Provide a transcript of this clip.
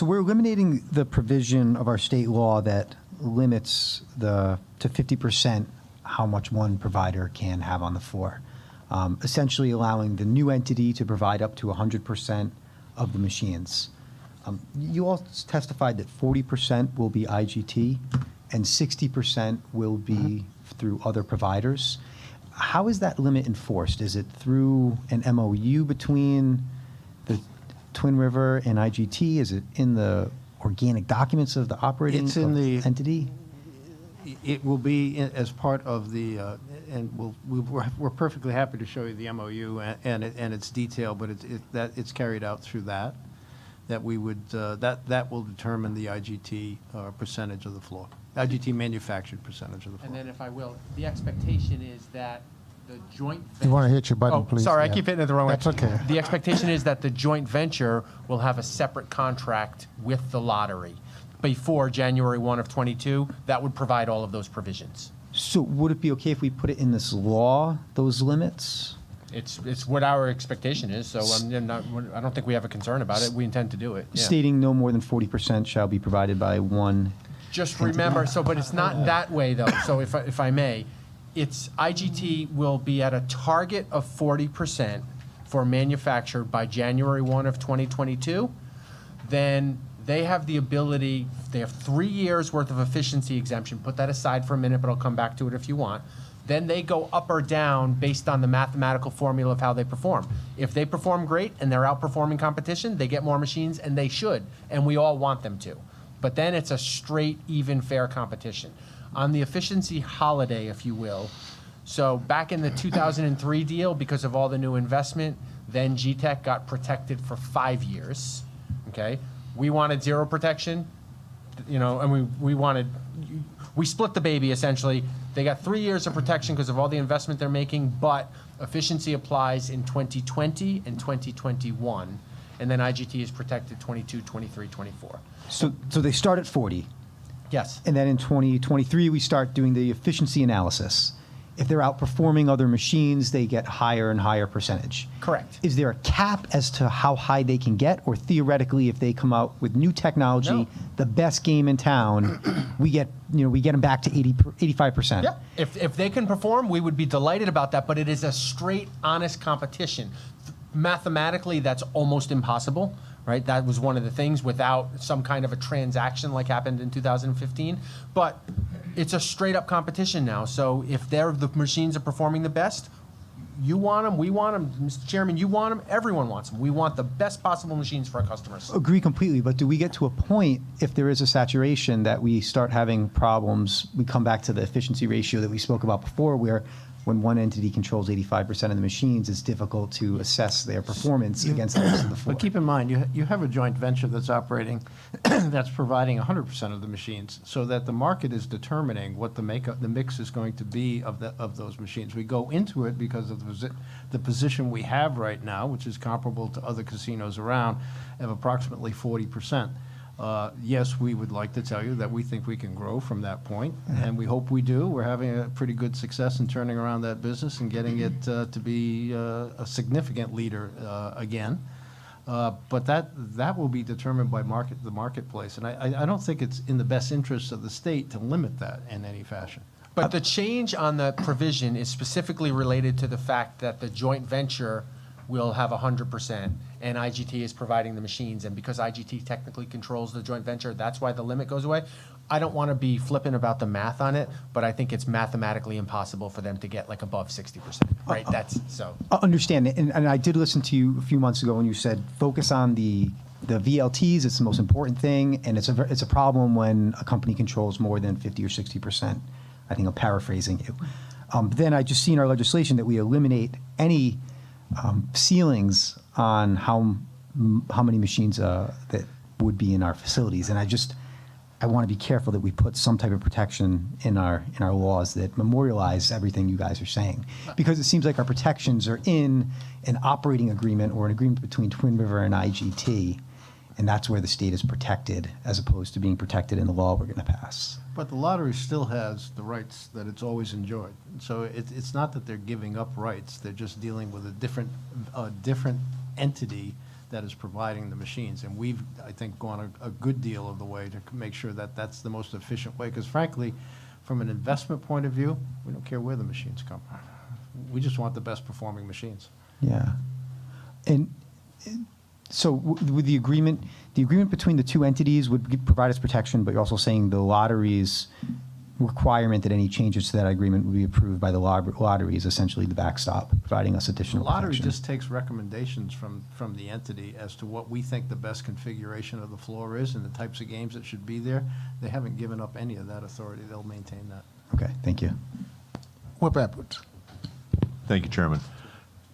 So we're eliminating the provision of our state law that limits to 50% how much one provider can have on the floor, essentially allowing the new entity to provide up to 100% of the machines. You all testified that 40% will be IGT and 60% will be through other providers. How is that limit enforced? Is it through an MOU between the Twin River and IGT? Is it in the organic documents of the operating entity? It will be as part of the, and we're perfectly happy to show you the MOU and its detail, but it's carried out through that we would, that will determine the IGT percentage of the floor, IGT manufactured percentage of the floor. And then if I will, the expectation is that the joint venture. You want to hit your button, please? Sorry, Yeah. I keep hitting it the wrong way. That's okay. The expectation is that the joint venture will have a separate contract with the lottery. Before January 1 of 22, that would provide all of those provisions. So would it be okay if we put it in this law, those limits? It's what our expectation is, so I don't think we have a concern about it. We intend to do it. Yeah. Stating no more than 40% shall be provided by one. Just remember, but it's not that way though. So if I may, it's IGT will be at a target of 40% for manufactured by January 1 of 2022. Then they have the ability, they have 3 years worth of efficiency exemption. Put that aside for a minute, but I'll come back to it if you want. Then they go up or down based on the mathematical formula of how they perform. If they perform great and they're outperforming competition, they get more machines, and they should, and we all want them to. But then it's a straight, even, fair competition. On the efficiency holiday, if you will, so back in the 2003 deal, because of all the new investment, then GTEC got protected for 5 years, okay? We wanted zero protection, and we split the baby, essentially. They got 3 years of protection because of all the investment they're making, but efficiency applies in 2020 and 2021, and then IGT is protected 22, 23, 24. So they start at 40. Yes. And then in 2023, we start doing the efficiency analysis. If they're outperforming other machines, they get higher and higher percentage. Correct. Is there a cap as to how high they can get? Or theoretically, if they come out with new technology, No. the best game in town, we get them back to 85%? Yep. If they can perform, we would be delighted about that, but it is a straight, honest competition. Mathematically, that's almost impossible, right? That was one of the things without some kind of a transaction like happened in 2015. But it's a straight up competition now. So if the machines are performing the best, you want them, we want them, Mr. Chairman, you want them, everyone wants them. We want the best possible machines for our customers. Agree completely, but do we get to a point, if there is a saturation, that we start having problems? We come back to the efficiency ratio that we spoke about before, where when one entity controls 85% of the machines, it's difficult to assess their performance against the rest of the floor. But keep in mind, you have a joint venture that's operating, that's providing 100% of the machines, so that the market is determining what the mix is going to be of those machines. We go into it because of the position we have right now, which is comparable to other casinos around, of approximately 40%. Yes, we would like to tell you that we think we can grow from that point, and we hope we do. We're having a pretty good success in turning around that business and getting it to be a significant leader again. But that will be determined by the marketplace, and I don't think it's in the best interest of the state to limit that in any fashion. But the change on the provision is specifically related to the fact that the joint venture will have 100%, and IGT is providing the machines. And because IGT technically controls the joint venture, that's why the limit goes away. I don't want to be flippant about the math on it, but I think it's mathematically impossible for them to get like above 60%, right? That's so. I understand, and I did listen to you a few months ago when you said focus on the VLTs. It's the most important thing, and it's a problem when a company controls more than 50 or 60%. I think I'm paraphrasing you. Then I just see in our legislation that we eliminate any ceilings on how many machines that would be in our facilities, and I want to be careful that we put some type of protection in our laws that memorialize everything you guys are saying, because it seems like our protections are in an operating agreement or an agreement between Twin River and IGT, and that's where the state is protected as opposed to being protected in the law we're going to pass. But the lottery still has the rights that it's always enjoyed. So it's not that they're giving up rights. They're just dealing with a different entity that is providing the machines. And we've, I think, gone a good deal of the way to make sure that that's the most efficient way. Because frankly, from an investment point of view, we don't care where the machines come from. We just want the best performing machines. Yeah. And so with the agreement between the two entities would provide us protection, but you're also saying the lottery's requirement that any changes to that agreement would be approved by the lottery is essentially the backstop, providing us The additional lottery protection. just takes recommendations from the entity as to what we think the best configuration of the floor is and the types of games that should be there. They haven't given up any of that authority. They'll maintain that. Okay, thank you. Whip Edwards. Thank you, Chairman.